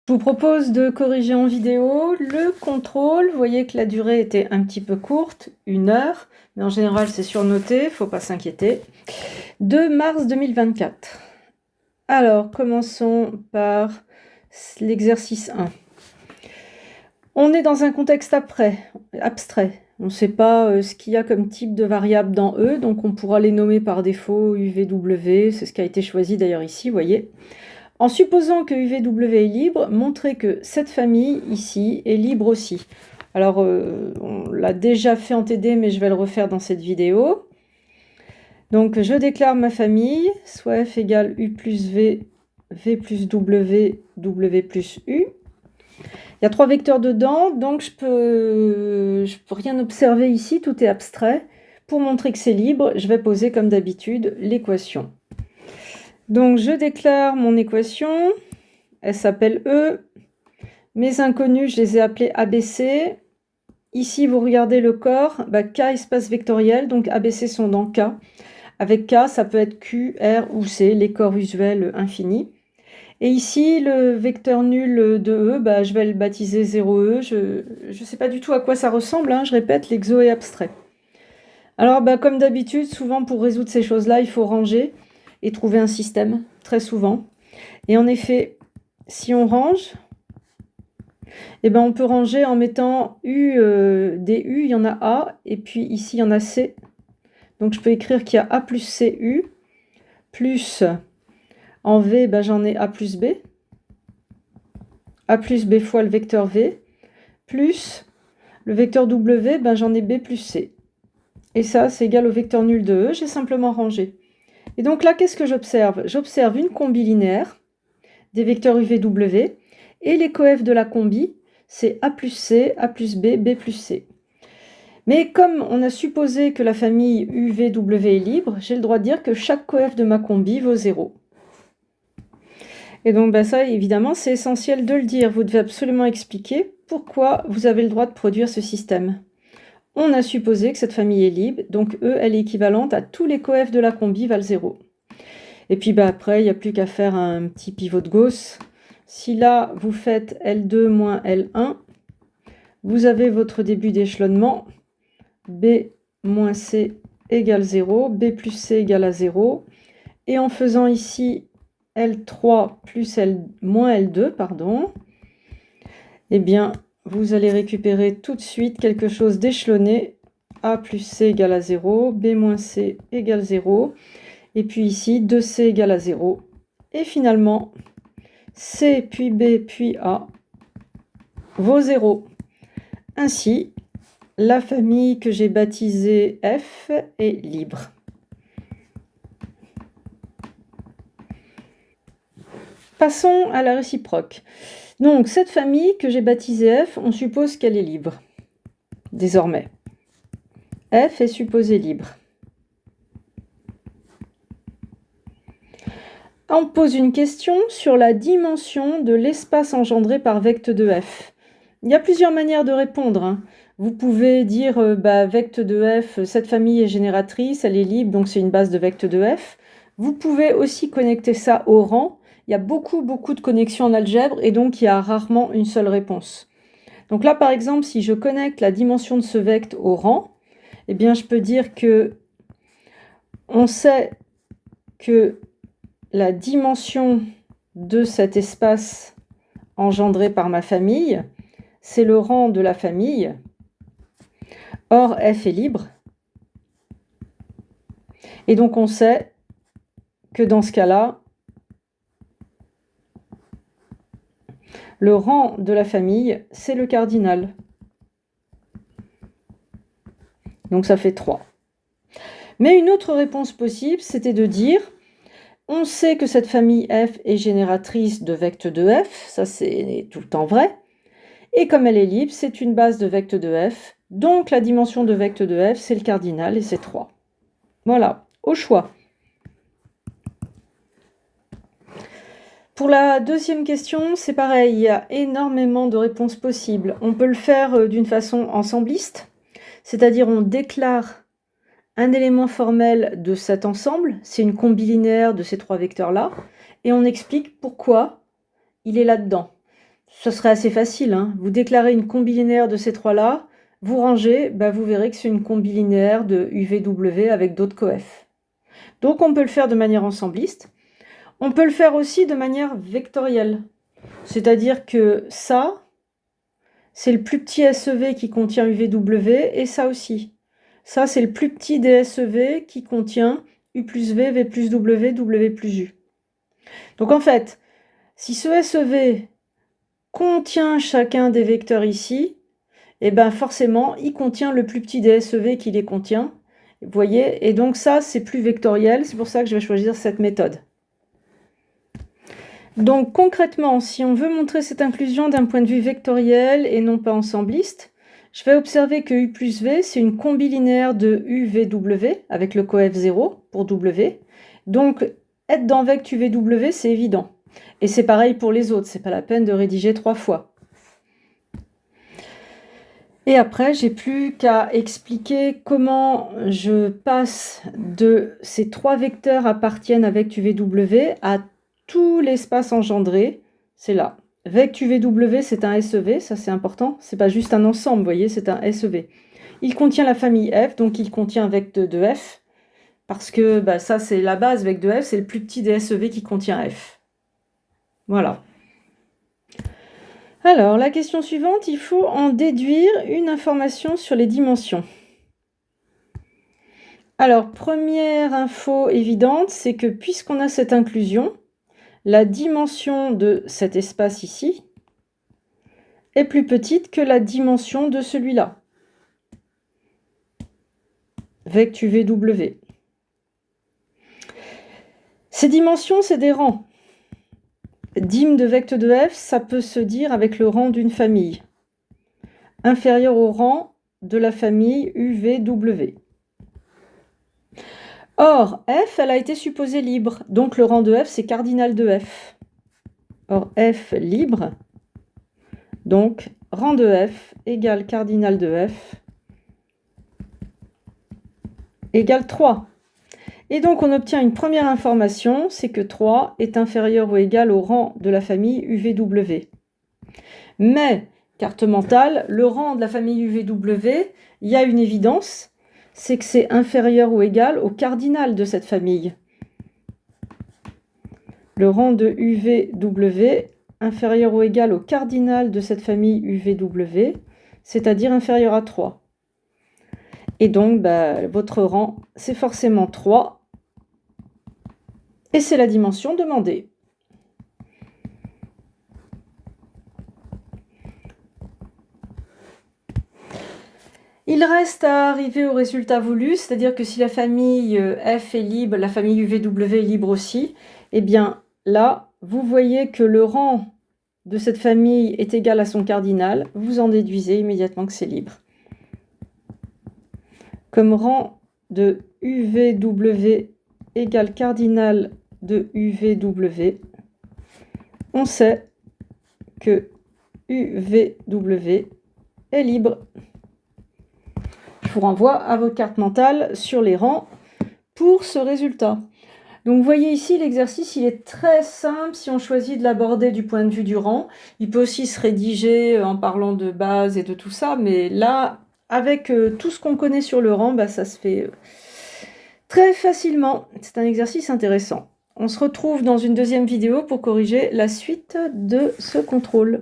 Je vous propose de corriger en vidéo le contrôle. Vous voyez que la durée était un petit peu courte, 1 heure, mais en général c'est surnoté, il ne faut pas s'inquiéter. 2 mars 2024. Alors, commençons par l'exercice 1. On est dans un contexte abstrait. On ne sait pas ce qu'il y a comme type de variable dans E, donc on pourra les nommer par défaut UVW, c'est ce qui a été choisi d'ailleurs ici, vous voyez. En supposant que UVW est libre, montrez que cette famille ici est libre aussi. Alors, on l'a déjà fait en TD, mais je vais le refaire dans cette vidéo. Donc, je déclare ma famille, soit F égale U plus V, V plus W, W plus U. Il y a 3 vecteurs dedans, donc je peux rien observer ici, tout est abstrait. Pour montrer que c'est libre, je vais poser comme d'habitude l'équation. Donc, je déclare mon équation. Elle s'appelle E. Mes inconnus, je les ai appelés ABC. Ici, vous regardez le corps, K espace vectoriel, donc ABC sont dans K. Avec K, ça peut être Q, R ou C, les corps usuels infinis. Et ici, le vecteur nul de E, je vais le baptiser 0E. Je ne sais pas du tout à quoi ça ressemble, hein, je répète, l'exo est abstrait. Alors, comme d'habitude, souvent pour résoudre ces choses-là, il faut ranger et trouver un système, très souvent. Et en effet, si on range, on peut ranger en mettant U, des U, il y en a A, et puis ici, il y en a C. Donc, je peux écrire qu'il y a A plus CU, plus en V, j'en ai A plus B. A plus B fois le vecteur V, plus le vecteur W, j'en ai B plus C. Et ça, c'est égal au vecteur nul de E, j'ai simplement rangé. Et donc là, qu'est-ce que j'observe? J'observe une combi linéaire des vecteurs UVW, et les coefs de la combi, c'est A plus C, A plus B, B plus C. Mais comme on a supposé que la famille UVW est libre, j'ai le droit de dire que chaque coef de ma combi vaut 0. Et donc ça, évidemment, c'est essentiel de le dire. Vous devez absolument expliquer pourquoi vous avez le droit de produire ce système. On a supposé que cette famille est libre, donc E, elle est équivalente à tous les coefs de la combi valent 0. Et puis après, il n'y a plus qu'à faire un petit pivot de Gauss. Si là, vous faites L2 moins L1, vous avez votre début d'échelonnement. B moins C égale 0, B plus C égale à 0. Et en faisant ici L3 plus L moins L2, pardon, vous allez récupérer tout de suite quelque chose d'échelonné. A plus C égale à 0, B moins C égale 0. Et puis ici, 2C égale à 0. Et finalement, C puis B puis A vaut 0. Ainsi, la famille que j'ai baptisée F est libre. Passons à la réciproque. Donc, cette famille que j'ai baptisée F, on suppose qu'elle est libre. Désormais, F est supposée libre. On pose une question sur la dimension de l'espace engendré par vecte de F. Il y a plusieurs manières de répondre, hein. Vous pouvez dire vecte de F, cette famille est génératrice, elle est libre, donc c'est une base de vecte de F. Vous pouvez aussi connecter ça au rang. Il y a beaucoup de connexions en algèbre et donc il y a rarement une seule réponse. Donc là, par exemple, si je connecte la dimension de ce vecte au rang, je peux dire que on sait que la dimension de cet espace engendré par ma famille, c'est le rang de la famille. Or, F est libre. Et donc, on sait que dans ce cas-là, le rang de la famille, c'est le cardinal. Donc, ça fait 3. Mais une autre réponse possible, c'était de dire, on sait que cette famille F est génératrice de vecte de F, ça c'est tout le temps vrai. Et comme elle est libre, c'est une base de vecte de F. Donc la dimension de vecte de F, c'est le cardinal et c'est 3. Voilà, au choix. Pour la deuxième question, c'est pareil, il y a énormément de réponses possibles. On peut le faire d'une façon ensembliste, c'est-à-dire on déclare un élément formel de cet ensemble, c'est une combi linéaire de ces 3 vecteurs-là, et on explique pourquoi il est là-dedans. ce serait assez facile, hein. Vous déclarez une combilinéaire de ces trois-là, vous rangez, vous verrez que c'est une combilinéaire de UVW avec d'autres coef. Donc on peut le faire de manière ensembliste. On peut le faire aussi de manière vectorielle. C'est-à-dire que ça, c'est le plus petit SEV qui contient UVW, et ça aussi. Ça, c'est le plus petit des SEV qui contient U plus V, V plus W, W plus U. Donc en fait, si ce SEV contient chacun des vecteurs ici, et forcément, il contient le plus petit des SEV qui les contient. Vous voyez? Et donc ça, c'est plus vectoriel. C'est pour ça que je vais choisir cette méthode. Donc concrètement, si on veut montrer cette inclusion d'un point de vue vectoriel et non pas ensembliste, je vais observer que U plus V, c'est une combilinéaire de UVW avec le coef 0 pour W. Donc être dans vect UVW, c'est évident. Et c'est pareil pour les autres, c'est pas la peine de rédiger 3 fois. Et après, j'ai plus qu'à expliquer comment je passe de ces 3 vecteurs appartiennent à vect UVW à tout l'espace engendré. C'est là. Vect UVW, c'est un SEV, ça c'est important. C'est pas juste un ensemble, vous voyez, c'est un SEV. Il contient la famille F, donc il contient vect de F. Parce que ça, c'est la base, vect de F, c'est le plus petit des SEV qui contient F. Voilà. Alors, la question suivante, il faut en déduire une information sur les dimensions. Alors, première info évidente, c'est que puisqu'on a cette inclusion, la dimension de cet espace ici est plus petite que la dimension de celui-là. Vect UVW. Ces dimensions, c'est des rangs. Dim de vect de F, ça peut se dire avec le rang d'une famille, inférieur au rang de la famille UVW. Or, F, elle a été supposée libre, donc le rang de F, c'est cardinal de F. Or, F libre, donc rang de F égale cardinal de F égale 3. Et donc, on obtient une première information, c'est que 3 est inférieur ou égal au rang de la famille UVW. Mais, carte mentale, le rang de la famille UVW, il y a une évidence, c'est que c'est inférieur ou égal au cardinal de cette famille. Le rang de UVW inférieur ou égal au cardinal de cette famille UVW, c'est-à-dire inférieur à 3. Et donc, votre rang, c'est forcément 3. Et c'est la dimension demandée. Il reste à arriver au résultat voulu, c'est-à-dire que si la famille F est libre, la famille UVW est libre aussi, eh bien là, vous voyez que le rang de cette famille est égal à son cardinal, vous en déduisez immédiatement que c'est libre. Comme rang de UVW égale cardinal de UVW, on sait que UVW est libre. Je vous renvoie à votre carte mentale sur les rangs pour ce résultat. Donc vous voyez ici, l'exercice, il est très simple si on choisit de l'aborder du point de vue du rang. Il peut aussi se rédiger en parlant de base et de tout ça, mais là, avec tout ce qu'on connaît sur le rang, ça se fait très facilement. C'est un exercice intéressant. On se retrouve dans une deuxième vidéo pour corriger la suite de ce contrôle.